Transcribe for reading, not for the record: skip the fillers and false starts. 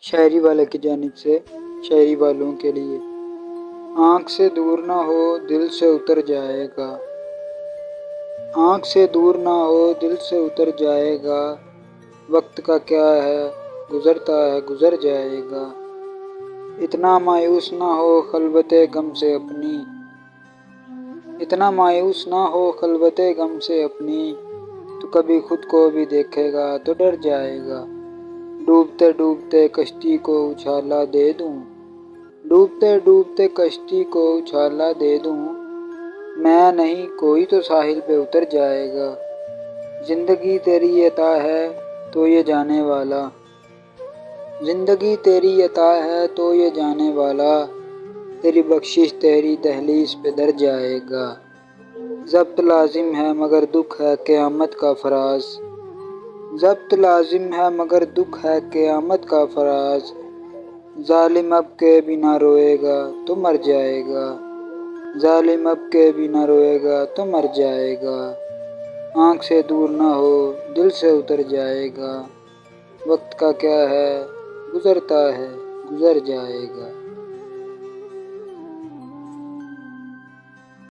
شاعری والے کی جانب سے شاعری والوں کے لیے۔ آنکھ سے دور نہ ہو دل سے اتر جائے گا، آنکھ سے دور نہ ہو دل سے اتر جائے گا، وقت کا کیا ہے گزرتا ہے گزر جائے گا۔ اتنا مایوس نہ ہو خلوت غم سے اپنی، اتنا مایوس نہ ہو خلوت غم سے اپنی، تو کبھی خود کو بھی دیکھے گا تو ڈر جائے گا۔ ڈوبتے ڈوبتے کشتی کو اچھالا دے دوں، ڈوبتے ڈوبتے کشتی کو اچھالا دے دوں، میں نہیں کوئی تو ساحل پہ اتر جائے گا۔ زندگی تیری عطا ہے تو یہ جانے والا، زندگی تیری عطا ہے تو یہ جانے والا، تیری بخشش تیری دہلیز پہ در جائے گا۔ ضبط لازم ہے مگر دکھ ہے قیامت کا فراز، ضبط لازم ہے مگر دکھ ہے قیامت کا فراز، ظالم اب کے بھی نہ روئے گا تو مر جائے گا، ظالم اب کے بھی نہ روئے گا تو مر جائے گا۔ آنکھ سے دور نہ ہو دل سے اتر جائے گا، وقت کا کیا ہے گزرتا ہے گزر جائے گا۔